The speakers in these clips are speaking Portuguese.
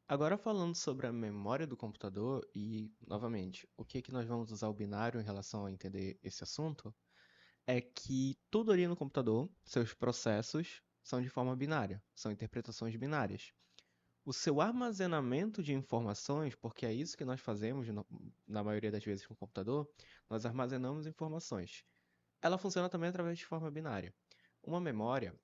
Agora falando sobre a memória do computador e, novamente, o que que nós vamos usar o binário em relação a entender esse assunto, é que tudo ali no computador, seus processos, são de forma binária, são interpretações binárias. O seu armazenamento de informações, porque é isso que nós fazemos na maioria das vezes com o computador, nós armazenamos informações. Ela funciona também através de forma binária. Uma memória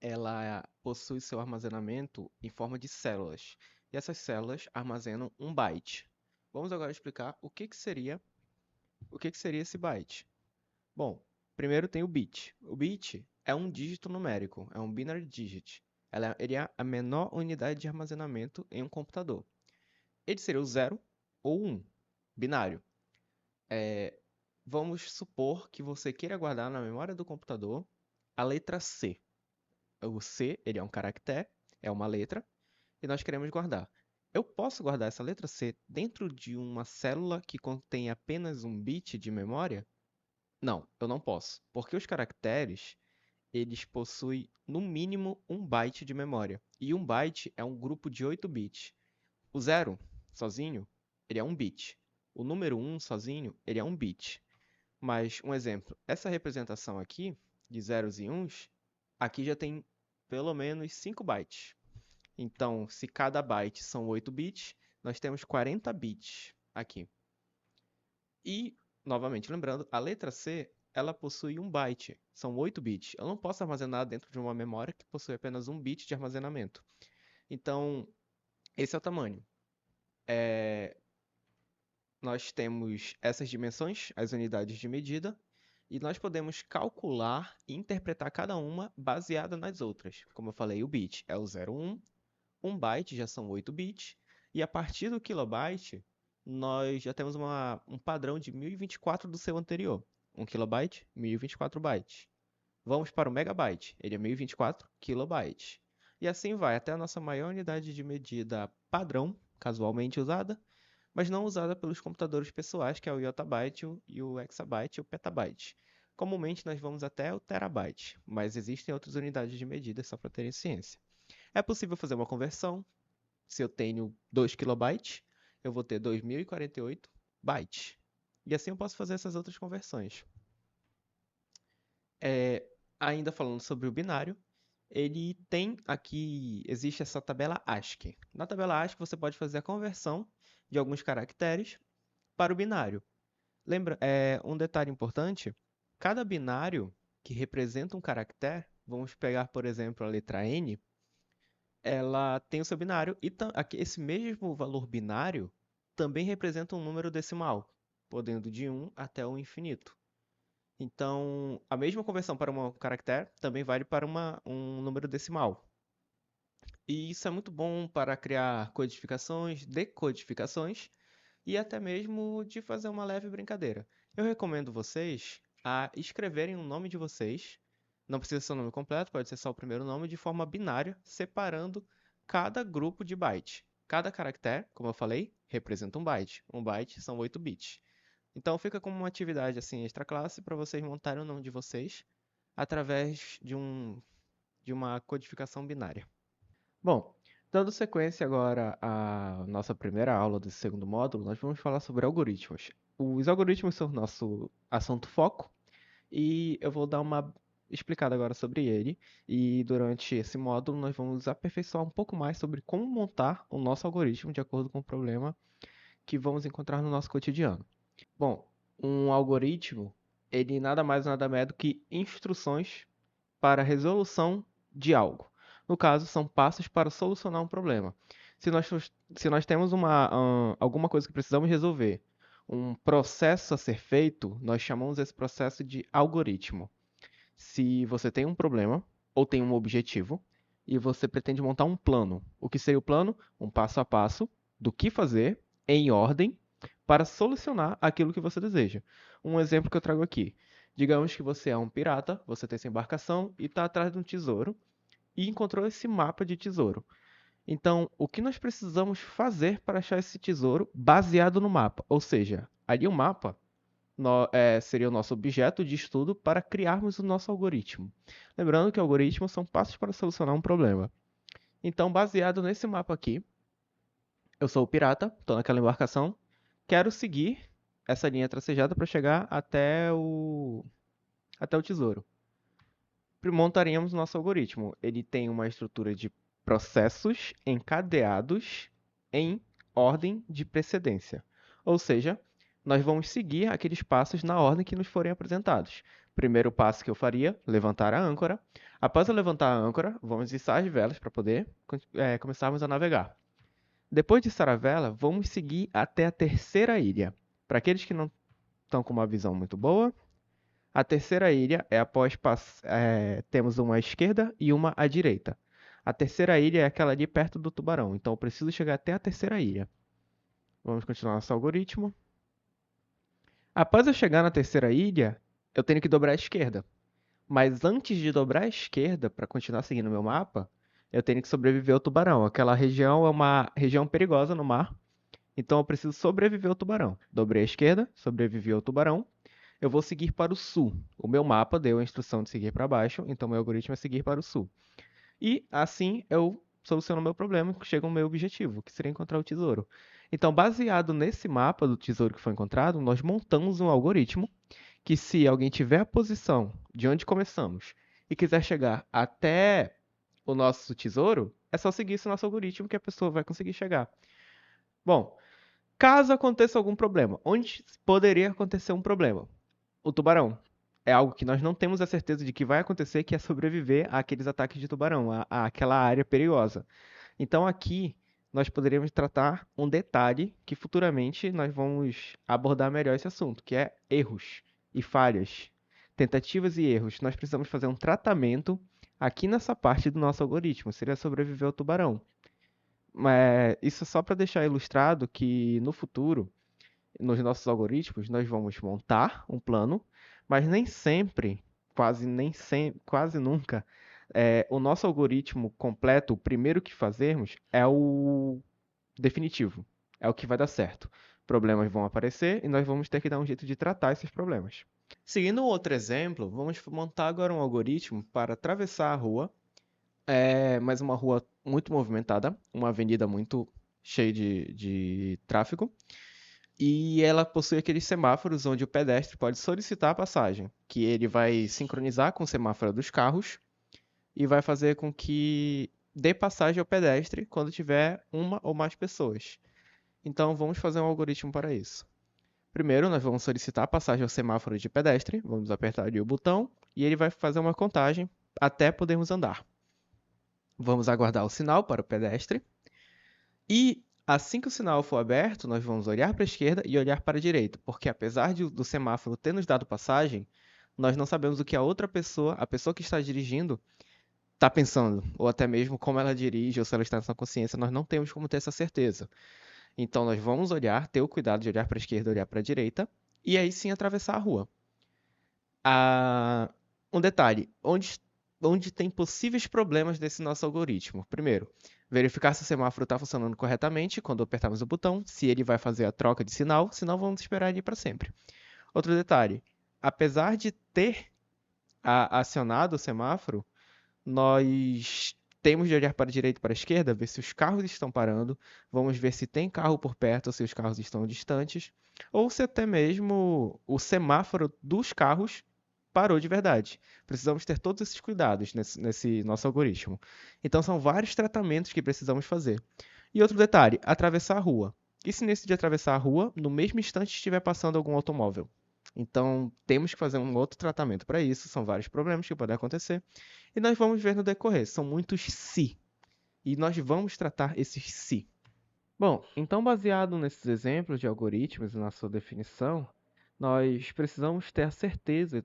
ela possui seu armazenamento em forma de células. E essas células armazenam um byte. Vamos agora explicar o que que seria esse byte. Bom, primeiro tem o bit. O bit é um dígito numérico, é um binary digit. Ele é a menor unidade de armazenamento em um computador. Ele seria o 0 ou 1, binário. Vamos supor que você queira guardar na memória do computador a letra C. O C, ele é um caractere, é uma letra, e nós queremos guardar. Eu posso guardar essa letra C dentro de uma célula que contém apenas um bit de memória? Não, eu não posso, porque os caracteres, eles possuem no mínimo um byte de memória, e um byte é um grupo de 8 bits. O zero, sozinho, ele é um bit. O número um sozinho, ele é um bit. Mas, um exemplo, essa representação aqui, de zeros e uns, aqui já tem pelo menos 5 bytes. Então, se cada byte são 8 bits, nós temos 40 bits aqui. E, novamente lembrando, a letra C, ela possui um byte, são 8 bits. Eu não posso armazenar dentro de uma memória que possui apenas um bit de armazenamento. Então, esse é o tamanho. Nós temos essas dimensões, as unidades de medida, e nós podemos calcular e interpretar cada uma baseada nas outras. Como eu falei, o bit é o 0, 1, 1 byte já são 8 bits, e a partir do kilobyte, nós já temos um padrão de 1024 do seu anterior. 1 kilobyte, 1024 bytes. Vamos para o megabyte, ele é 1024 kilobytes. E assim vai até a nossa maior unidade de medida padrão, casualmente usada, mas não usada pelos computadores pessoais, que é o yottabyte, e o exabyte e o petabyte. Comumente nós vamos até o terabyte, mas existem outras unidades de medida só para terem ciência. É possível fazer uma conversão. Se eu tenho 2 kilobytes, eu vou ter 2048 bytes. E assim eu posso fazer essas outras conversões. É, ainda falando sobre o binário, ele tem aqui, existe essa tabela ASCII. Na tabela ASCII você pode fazer a conversão de alguns caracteres para o binário. Lembra, um detalhe importante, cada binário que representa um caractere, vamos pegar, por exemplo, a letra N, ela tem o seu binário e esse mesmo valor binário também representa um número decimal, podendo de 1 até o infinito. Então, a mesma conversão para um caractere também vale para um número decimal. E isso é muito bom para criar codificações, decodificações e até mesmo de fazer uma leve brincadeira. Eu recomendo vocês a escreverem o nome de vocês, não precisa ser o nome completo, pode ser só o primeiro nome, de forma binária, separando cada grupo de byte. Cada caractere, como eu falei, representa um byte. Um byte são 8 bits. Então fica como uma atividade assim extra classe para vocês montarem o nome de vocês através de uma codificação binária. Bom, dando sequência agora à nossa primeira aula desse segundo módulo, nós vamos falar sobre algoritmos. Os algoritmos são o nosso assunto foco e eu vou dar uma explicada agora sobre ele. E durante esse módulo nós vamos aperfeiçoar um pouco mais sobre como montar o nosso algoritmo de acordo com o problema que vamos encontrar no nosso cotidiano. Bom, um algoritmo, ele nada mais nada menos do que instruções para a resolução de algo. No caso, são passos para solucionar um problema. Se nós temos alguma coisa que precisamos resolver, um processo a ser feito, nós chamamos esse processo de algoritmo. Se você tem um problema ou tem um objetivo e você pretende montar um plano, o que seria o plano? Um passo a passo do que fazer em ordem para solucionar aquilo que você deseja. Um exemplo que eu trago aqui. Digamos que você é um pirata, você tem sua embarcação e está atrás de um tesouro e encontrou esse mapa de tesouro. Então, o que nós precisamos fazer para achar esse tesouro baseado no mapa? Ou seja, ali o mapa seria o nosso objeto de estudo para criarmos o nosso algoritmo. Lembrando que algoritmos são passos para solucionar um problema. Então, baseado nesse mapa aqui, Eu sou o pirata, estou naquela embarcação, quero seguir essa linha tracejada para chegar até o tesouro. Montaríamos nosso algoritmo. Ele tem uma estrutura de processos encadeados em ordem de precedência. Ou seja, nós vamos seguir aqueles passos na ordem que nos forem apresentados. Primeiro passo que eu faria, levantar a âncora. Após eu levantar a âncora, vamos içar as velas para poder começarmos a navegar. Depois de içar a vela, vamos seguir até a terceira ilha. Para aqueles que não estão com uma visão muito boa, a terceira ilha é temos uma à esquerda e uma à direita. A terceira ilha é aquela ali perto do tubarão, então eu preciso chegar até a terceira ilha. Vamos continuar nosso algoritmo. Após eu chegar na terceira ilha, eu tenho que dobrar à esquerda. Mas antes de dobrar à esquerda, para continuar seguindo o meu mapa, eu tenho que sobreviver ao tubarão. Aquela região é uma região perigosa no mar, então eu preciso sobreviver ao tubarão. Dobrei à esquerda, sobrevivi ao tubarão. Eu vou seguir para o sul. O meu mapa deu a instrução de seguir para baixo, então meu algoritmo é seguir para o sul. E assim eu soluciono o meu problema e chego ao meu objetivo, que seria encontrar o tesouro. Então, baseado nesse mapa do tesouro que foi encontrado, nós montamos um algoritmo que, se alguém tiver a posição de onde começamos e quiser chegar até o nosso tesouro, é só seguir esse nosso algoritmo que a pessoa vai conseguir chegar. Bom, caso aconteça algum problema, onde poderia acontecer um problema? O tubarão. É algo que nós não temos a certeza de que vai acontecer, que é sobreviver àqueles ataques de tubarão, àquela área perigosa. Então aqui nós poderíamos tratar um detalhe que futuramente nós vamos abordar melhor esse assunto, que é erros e falhas, tentativas e erros. Nós precisamos fazer um tratamento aqui nessa parte do nosso algoritmo, seria sobreviver ao tubarão. Mas isso é só para deixar ilustrado que no futuro, nos nossos algoritmos, nós vamos montar um plano, mas nem sempre, quase nunca, o nosso algoritmo completo, o primeiro que fazermos, é o definitivo, é o que vai dar certo. Problemas vão aparecer e nós vamos ter que dar um jeito de tratar esses problemas. Seguindo outro exemplo, vamos montar agora um algoritmo para atravessar a rua, mas uma rua muito movimentada, uma avenida muito cheia de tráfego. E ela possui aqueles semáforos onde o pedestre pode solicitar a passagem, que ele vai sincronizar com o semáforo dos carros e vai fazer com que dê passagem ao pedestre quando tiver uma ou mais pessoas. Então vamos fazer um algoritmo para isso. Primeiro, nós vamos solicitar a passagem ao semáforo de pedestre, vamos apertar ali o botão e ele vai fazer uma contagem até podermos andar. Vamos aguardar o sinal para o pedestre e assim que o sinal for aberto, nós vamos olhar para a esquerda e olhar para a direita, porque apesar do semáforo ter nos dado passagem, nós não sabemos o que a pessoa que está dirigindo, está pensando, ou até mesmo como ela dirige, ou se ela está nessa consciência, nós não temos como ter essa certeza. Então nós vamos olhar, ter o cuidado de olhar para a esquerda e olhar para a direita, e aí sim atravessar a rua. Um detalhe, onde tem possíveis problemas desse nosso algoritmo. Primeiro, verificar se o semáforo está funcionando corretamente quando apertarmos o botão, se ele vai fazer a troca de sinal, senão vamos esperar ele para sempre. Outro detalhe, apesar de ter acionado o semáforo, nós temos de olhar para a direita e para a esquerda, ver se os carros estão parando, vamos ver se tem carro por perto ou se os carros estão distantes, ou se até mesmo o semáforo dos carros parou de verdade. Precisamos ter todos esses cuidados nesse nosso algoritmo. Então são vários tratamentos que precisamos fazer. E outro detalhe, atravessar a rua. E se nesse de atravessar a rua, no mesmo instante estiver passando algum automóvel? Então, temos que fazer um outro tratamento para isso. São vários problemas que podem acontecer. E nós vamos ver no decorrer. São muitos se. E nós vamos tratar esses se. Bom, então, baseado nesses exemplos de algoritmos e na sua definição, nós precisamos ter a certeza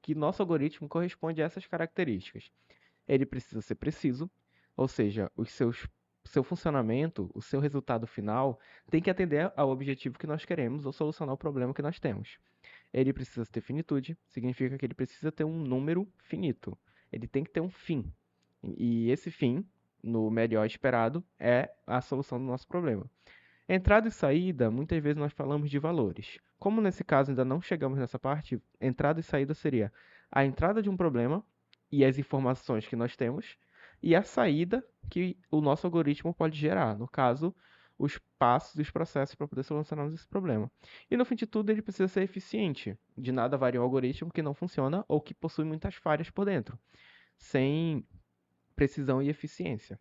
que nosso algoritmo corresponde a essas características. Ele precisa ser preciso, ou seja, seu funcionamento, o seu resultado final, tem que atender ao objetivo que nós queremos ou solucionar o problema que nós temos. Ele precisa ter finitude, significa que ele precisa ter um número finito. Ele tem que ter um fim. E esse fim, no melhor esperado, é a solução do nosso problema. Entrada e saída, muitas vezes nós falamos de valores. Como nesse caso ainda não chegamos nessa parte, entrada e saída seria a entrada de um problema e as informações que nós temos, e a saída que o nosso algoritmo pode gerar. No caso, os passos e os processos para poder solucionar esse problema. E no fim de tudo, ele precisa ser eficiente. De nada varia um algoritmo que não funciona ou que possui muitas falhas por dentro, sem precisão e eficiência.